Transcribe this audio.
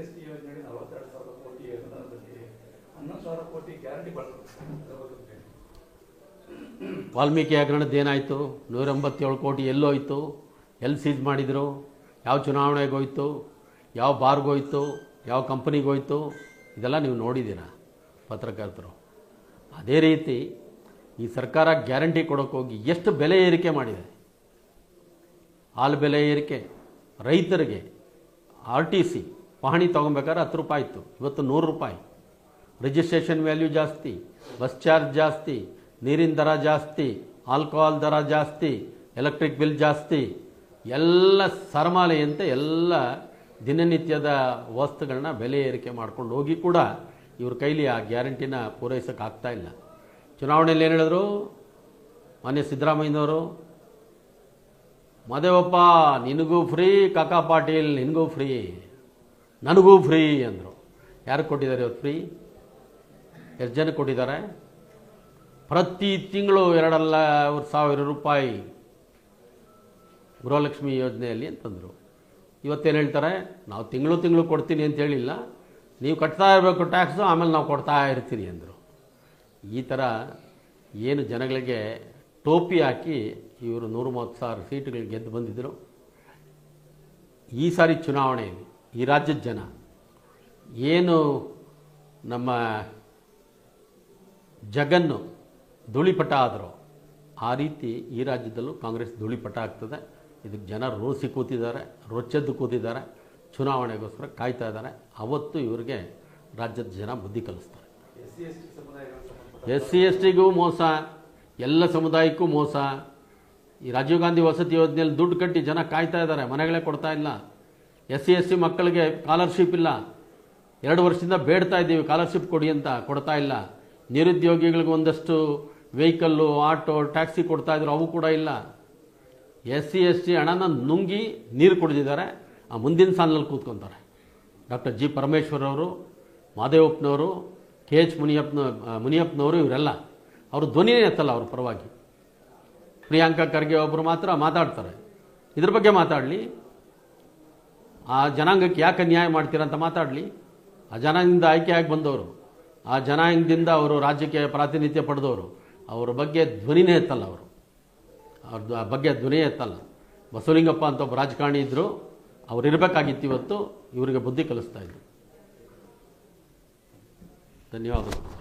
SC ಯೋಜನೆಗೆ 42,000 ಕೋಟಿ ಅನುದಾನದಲ್ಲಿ 11,000 ಕೋಟಿ ಗ್ಯಾರಂಟಿ ಬರ್ತದೆ. ವಾಲ್ಮೀಕಿ ಹಗರಣದ್ದು ಏನಾಯಿತು? 187 ಕೋಟಿ ಎಲ್ಲೋಯ್ತು? ಎಲ್ಲಿ ಸೀಜ್ ಮಾಡಿದರು? ಯಾವ ಚುನಾವಣೆಗೆ ಹೋಯ್ತು? ಯಾವ ಬಾರ್ಗೋಯ್ತು? ಯಾವ ಕಂಪನಿಗೋಯ್ತು? ಇದೆಲ್ಲ ನೀವು ನೋಡಿದ್ದೀರಾ ಪತ್ರಕರ್ತರು. ಅದೇ ರೀತಿ ಈ ಸರ್ಕಾರ ಗ್ಯಾರಂಟಿ ಕೊಡೋಕ್ಕೋಗಿ ಎಷ್ಟು ಬೆಲೆ ಏರಿಕೆ ಮಾಡಿದೆ. ಹಾಲು ಬೆಲೆ ಏರಿಕೆ, ರೈತರಿಗೆ RTC ಪಹಣಿ ತೊಗೊಬೇಕಾದ್ರೆ 10 ರೂಪಾಯಿ ಇತ್ತು, ಇವತ್ತು 100 ರೂಪಾಯಿ. ರಿಜಿಸ್ಟ್ರೇಷನ್ ವ್ಯಾಲ್ಯೂ ಜಾಸ್ತಿ, ಬಸ್ ಚಾರ್ಜ್ ಜಾಸ್ತಿ, ನೀರಿನ ದರ ಜಾಸ್ತಿ, ಆಲ್ಕೋಹಾಲ್ ದರ ಜಾಸ್ತಿ, ಎಲೆಕ್ಟ್ರಿಕ್ ಬಿಲ್ ಜಾಸ್ತಿ, ಎಲ್ಲ ಸರಮಾಲೆಯಂತೆ ಎಲ್ಲ ದಿನನಿತ್ಯದ ವಸ್ತುಗಳನ್ನ ಬೆಲೆ ಏರಿಕೆ ಮಾಡ್ಕೊಂಡು ಹೋಗಿ ಕೂಡ ಇವ್ರ ಕೈಲಿ ಆ ಗ್ಯಾರಂಟಿನ ಪೂರೈಸೋಕ್ಕಾಗ್ತಾ ಇಲ್ಲ. ಚುನಾವಣೆಯಲ್ಲಿ ಏನು ಹೇಳಿದ್ರು ಮಾನ್ಯ ಸಿದ್ದರಾಮಯ್ಯನವರು? ಮದೇವಪ್ಪ ನಿನಗೂ ಫ್ರೀ, ಕಾಕಾ ಪಾಟೀಲ್ ನಿನಗೂ ಫ್ರೀ, ನನಗೂ ಫ್ರೀ ಅಂದರು. ಯಾರು ಕೊಟ್ಟಿದ್ದಾರೆ ಇವತ್ತು ಫ್ರೀ? ಎಷ್ಟು ಜನಕ್ಕೆ ಕೊಟ್ಟಿದ್ದಾರೆ? ಪ್ರತಿ ತಿಂಗಳು 2,000 ರೂಪಾಯಿ ಗೃಹಲಕ್ಷ್ಮಿ ಯೋಜನೆಯಲ್ಲಿ ಅಂತಂದರು. ಇವತ್ತೇನು ಹೇಳ್ತಾರೆ? ನಾವು ತಿಂಗಳು ಕೊಡ್ತೀನಿ ಅಂತ ಹೇಳಿಲ್ಲ, ನೀವು ಕಟ್ತಾ ಇರಬೇಕು ಟ್ಯಾಕ್ಸು, ಆಮೇಲೆ ನಾವು ಕೊಡ್ತಾ ಇರ್ತೀರಿ ಅಂದರು. ಈ ಥರ ಏನು ಜನಗಳಿಗೆ ಟೋಪಿ ಹಾಕಿ ಇವರು 130,000 ಸೀಟುಗಳು ಗೆದ್ದು ಬಂದಿದ್ದರು. ಈ ಸಾರಿ ಚುನಾವಣೆಯಲ್ಲಿ ಈ ರಾಜ್ಯದ ಜನ ಏನು ನಮ್ಮ ಜಗನ್ನು ಧೂಳಿಪಟ ಆದರೂ ಆ ರೀತಿ ಈ ರಾಜ್ಯದಲ್ಲೂ ಕಾಂಗ್ರೆಸ್ ಧೂಳಿಪಟ ಆಗ್ತದೆ. ಇದಕ್ಕೆ ಜನ ರೋಸಿ ಕೂತಿದ್ದಾರೆ, ರೊಚ್ಚೆದ್ದು ಕೂತಿದ್ದಾರೆ, ಚುನಾವಣೆಗೋಸ್ಕರ ಕಾಯ್ತಾ ಇದ್ದಾರೆ. ಅವತ್ತು ಇವರಿಗೆ ರಾಜ್ಯದ ಜನ ಬುದ್ಧಿ ಕಲಿಸ್ತಾರೆ. SC STಗೂ ಮೋಸ, ಎಲ್ಲ ಸಮುದಾಯಕ್ಕೂ ಮೋಸ. ಈ ರಾಜೀವ್ ಗಾಂಧಿ ವಸತಿ ಯೋಜನೆಯಲ್ಲಿ ದುಡ್ಡು ಕಟ್ಟಿ ಜನ ಕಾಯ್ತಾ ಇದ್ದಾರೆ, ಮನೆಗಳೇ ಕೊಡ್ತಾ ಇಲ್ಲ. SC ST ಮಕ್ಕಳಿಗೆ ಸ್ಕಾಲರ್ಶಿಪ್ ಇಲ್ಲ, 2 ವರ್ಷದಿಂದ ಬೇಡ್ತಾ ಇದ್ದೀವಿ ಸ್ಕಾಲರ್ಶಿಪ್ ಕೊಡಿ ಅಂತ, ಕೊಡ್ತಾ ಇಲ್ಲ. ನಿರುದ್ಯೋಗಿಗಳಿಗೆ ಒಂದಷ್ಟು ವೆಹಿಕಲ್ಲು, ಆಟೋ, ಟ್ಯಾಕ್ಸಿ ಕೊಡ್ತಾಯಿದ್ರು, ಅವು ಕೂಡ ಇಲ್ಲ. SC ST ಹಣನ ನುಂಗಿ ನೀರು ಕುಡಿದಿದ್ದಾರೆ. ಆ ಮುಂದಿನ ಸಾಲಿನಲ್ಲಿ ಕೂತ್ಕೊತಾರೆ ಡಾಕ್ಟರ್ G ಪರಮೇಶ್ವರ್ ಅವರು, ಮಾದೇವಪ್ಪನವರು, KH ಮುನಿಯಪ್ಪನವರು, ಇವರೆಲ್ಲ ಅವರು ಧ್ವನಿಯೇ ಎತ್ತಲ್ಲ ಅವ್ರ ಪರವಾಗಿ. ಪ್ರಿಯಾಂಕಾ ಖರ್ಗೆ ಒಬ್ಬರು ಮಾತ್ರ ಮಾತಾಡ್ತಾರೆ. ಇದ್ರ ಬಗ್ಗೆ ಮಾತಾಡಲಿ, ಆ ಜನಾಂಗಕ್ಕೆ ಯಾಕೆ ನ್ಯಾಯ ಮಾಡ್ತೀರಾ ಅಂತ ಮಾತಾಡಲಿ. ಆ ಜನಾಂಗದಿಂದ ಆಯ್ಕೆಯಾಗಿ ಬಂದವರು, ಆ ಜನಾಂಗದಿಂದ ಅವರು ರಾಜ್ಯಕ್ಕೆ ಪ್ರಾತಿನಿಧ್ಯ ಪಡೆದವರು, ಅವರ ಬಗ್ಗೆ ಧ್ವನಿನೇ ಎತ್ತಲ್ಲ. ಅವ್ರ ಬಗ್ಗೆ ಧ್ವನಿಯೇ ಎತ್ತಲ್ಲ. ಬಸವಲಿಂಗಪ್ಪ ಅಂತ ಒಬ್ಬ ರಾಜಕಾರಣಿ ಇದ್ದರು, ಅವ್ರು ಇರಬೇಕಾಗಿತ್ತು, ಇವತ್ತು ಇವರಿಗೆ ಬುದ್ಧಿ ಕಲಿಸ್ತಾ ಇದ್ರು. ಧನ್ಯವಾದಗಳು.